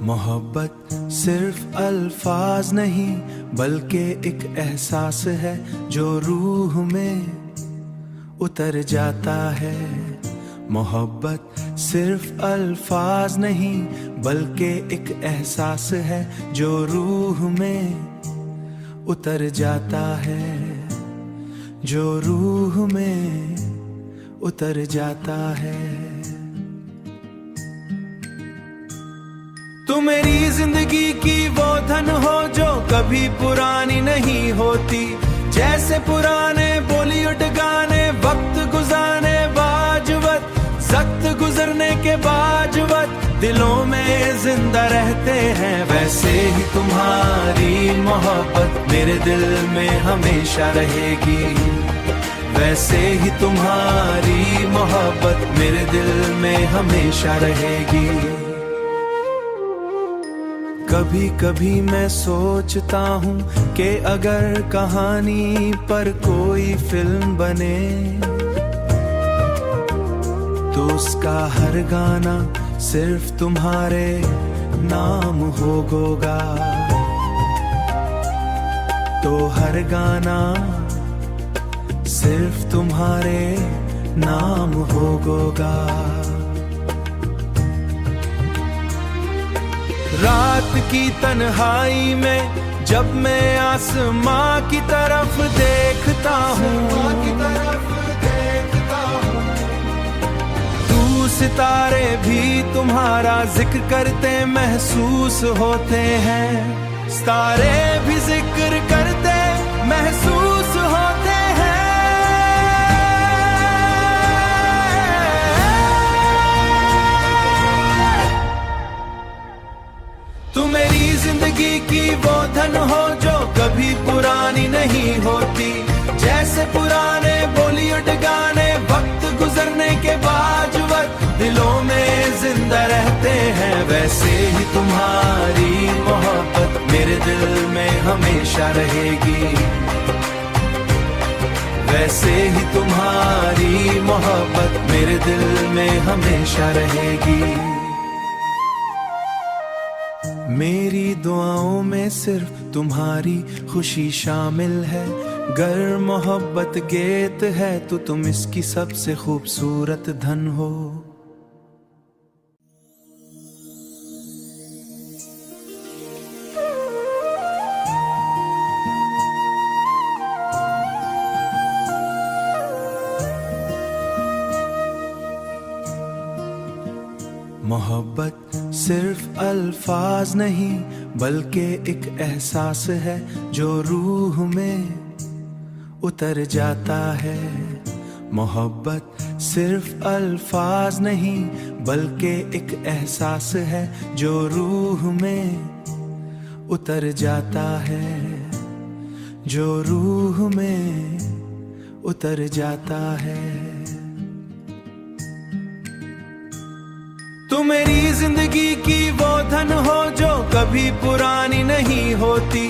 मोहब्बत सिर्फ अल्फाज नहीं बल्कि एक एहसास है जो रूह में उतर जाता है। मोहब्बत सिर्फ अल्फाज नहीं बल्कि एक एहसास है जो रूह में उतर जाता है, जो रूह में उतर जाता है। तू मेरी जिंदगी की वो धन हो जो कभी पुरानी नहीं होती, जैसे पुराने बॉलीवुड गाने वक्त गुजारने बाजवत, सख्त गुजरने के बाजवत दिलों में जिंदा रहते हैं। वैसे ही तुम्हारी मोहब्बत मेरे दिल में हमेशा रहेगी, वैसे ही तुम्हारी मोहब्बत मेरे दिल में हमेशा रहेगी। कभी कभी मैं सोचता हूँ कि अगर कहानी पर कोई फिल्म बने तो उसका हर गाना सिर्फ तुम्हारे नाम होगा, तो हर गाना सिर्फ तुम्हारे नाम होगा। रात की तन्हाई में जब मैं आसमां की तरफ देखता हूँ, तू सितारे भी तुम्हारा जिक्र करते महसूस होते हैं, सितारे भी जिक्र करते महसूस होते हैं। तू मेरी जिंदगी की वो धन हो जो कभी पुरानी नहीं होती, जैसे पुराने बॉलीवुड गाने वक्त गुजरने के बावजूद दिलों में जिंदा रहते हैं। वैसे ही तुम्हारी मोहब्बत मेरे दिल में हमेशा रहेगी, वैसे ही तुम्हारी मोहब्बत मेरे दिल में हमेशा रहेगी। मेरी दुआओं में सिर्फ तुम्हारी खुशी शामिल है, गर मोहब्बत गेत है तो तुम इसकी सबसे खूबसूरत धन हो। मोहब्बत सिर्फ अल्फाज नहीं बल्कि एक एहसास है जो रूह में उतर जाता है। मोहब्बत सिर्फ अल्फाज नहीं बल्कि एक एहसास है जो रूह में उतर जाता है, जो रूह में उतर जाता है। तू मेरी जिंदगी की वो धन हो जो कभी पुरानी नहीं होती,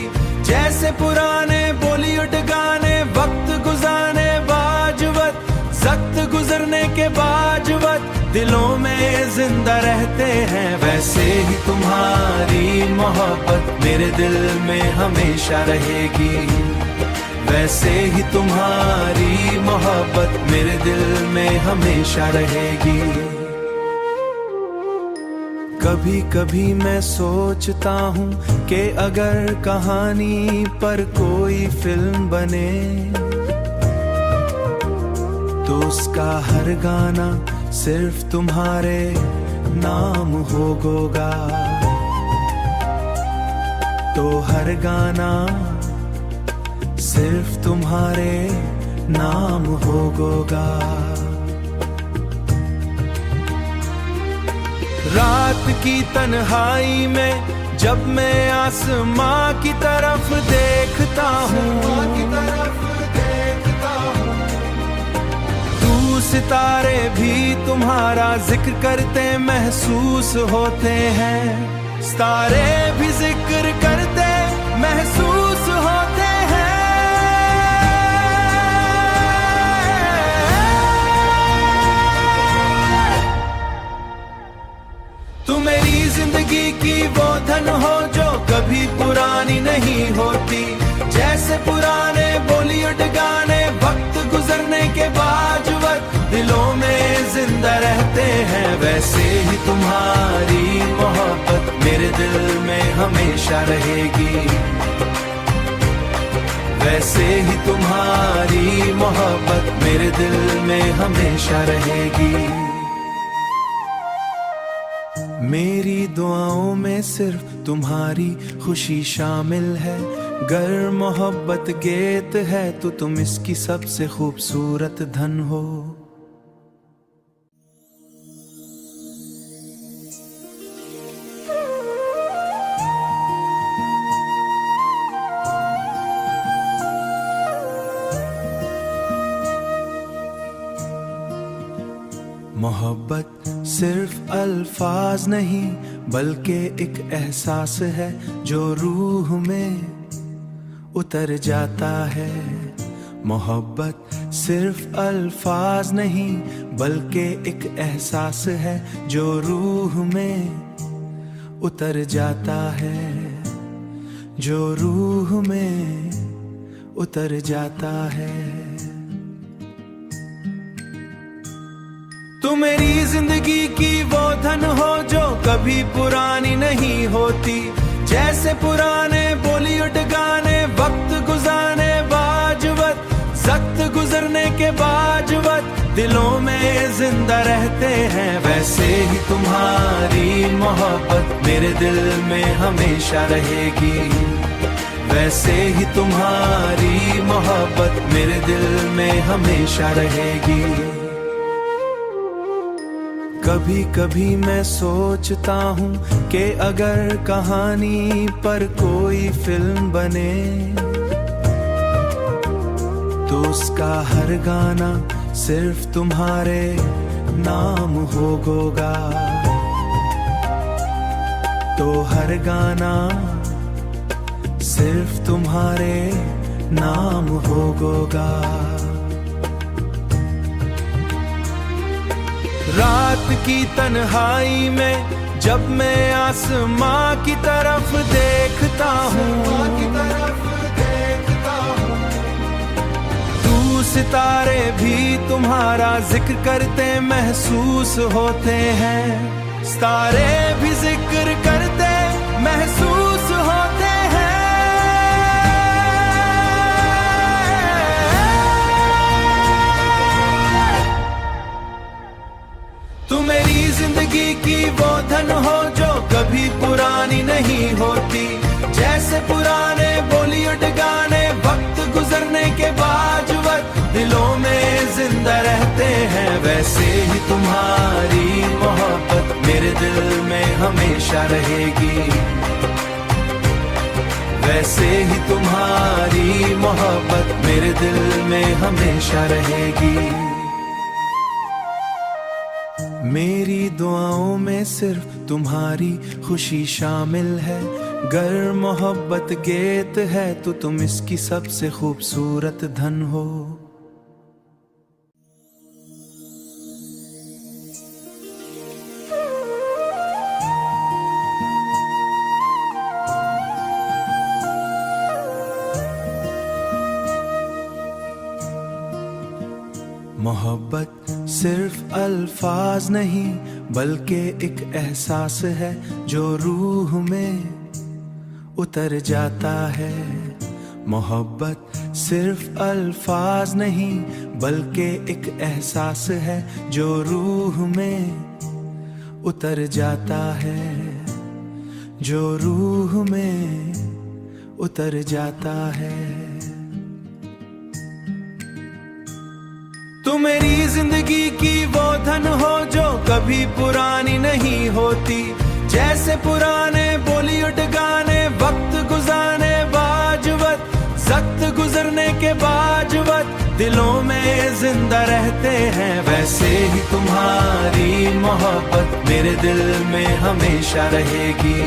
जैसे पुराने बॉलीवुड गाने वक्त गुजारने बावजूद, सख्त गुजरने के बावजूद दिलों में जिंदा रहते हैं। वैसे ही तुम्हारी मोहब्बत मेरे दिल में हमेशा रहेगी, वैसे ही तुम्हारी मोहब्बत मेरे दिल में हमेशा रहेगी। कभी कभी मैं सोचता हूँ कि अगर कहानी पर कोई फिल्म बने तो उसका हर गाना सिर्फ तुम्हारे नाम होगा, तो हर गाना सिर्फ तुम्हारे नाम होगा। रात की तन्हाई में जब मैं आसमां की तरफ देखता हूँ, तू सितारे भी तुम्हारा जिक्र करते महसूस होते हैं, सितारे भी जिक्र करते महसूस होते हैं। तू मेरी जिंदगी की वो धन हो जो कभी पुरानी नहीं होती। जैसे पुराने बॉलीवुड गाने वक्त गुजरने के बावजूद दिलों में जिंदा रहते हैं, वैसे ही तुम्हारी मोहब्बत मेरे दिल में हमेशा रहेगी। वैसे ही तुम्हारी मोहब्बत मेरे दिल में हमेशा रहेगी। मेरी दुआओं में सिर्फ तुम्हारी खुशी शामिल है। गर मोहब्बत गेत है तो तुम इसकी सबसे खूबसूरत धन हो। मोहब्बत सिर्फ अल्फाज नहीं बल्कि एक एहसास है जो रूह में उतर जाता है। मोहब्बत सिर्फ अल्फाज नहीं बल्कि एक एहसास है जो रूह में उतर जाता है, जो रूह में उतर जाता है। तू मेरी जिंदगी की वो धन हो जो कभी पुरानी नहीं होती। जैसे पुराने बॉलीवुड गाने वक्त गुजारने बावजूद, वक्त गुजरने के बावजूद दिलों में जिंदा रहते हैं, वैसे ही तुम्हारी मोहब्बत मेरे दिल में हमेशा रहेगी। वैसे ही तुम्हारी मोहब्बत मेरे दिल में हमेशा रहेगी। कभी कभी मैं सोचता हूँ कि अगर कहानी पर कोई फिल्म बने तो उसका हर गाना सिर्फ तुम्हारे नाम होगा। तो हर गाना सिर्फ तुम्हारे नाम होगा। रात की तन्हाई में जब मैं आसमां की तरफ देखता हूँ, तू सितारे भी तुम्हारा जिक्र करते महसूस होते हैं। सितारे भी जिक्र करते महसूस होते हैं। तू मेरी जिंदगी की वो धन हो जो कभी पुरानी नहीं होती। जैसे पुराने बॉलीवुड गाने वक्त गुजरने के बावजूद दिलों में जिंदा रहते हैं, वैसे ही तुम्हारी मोहब्बत मेरे दिल में हमेशा रहेगी। वैसे ही तुम्हारी मोहब्बत मेरे दिल में हमेशा रहेगी। मेरी दुआओं में सिर्फ तुम्हारी खुशी शामिल है। गर मोहब्बत गेत है तो तुम इसकी सबसे खूबसूरत धन हो। मोहब्बत सिर्फ अल्फाज नहीं बल्कि एक एहसास है जो रूह में उतर जाता है। मोहब्बत सिर्फ अल्फाज नहीं बल्कि एक एहसास है जो रूह में उतर जाता है, जो रूह में उतर जाता है। तू मेरी जिंदगी की वो धन हो जो कभी पुरानी नहीं होती। जैसे पुराने बॉलीवुड गाने वक्त गुजारने बावजूद, वक्त गुजरने के बावजूद दिलों में जिंदा रहते हैं, वैसे ही तुम्हारी मोहब्बत मेरे दिल में हमेशा रहेगी।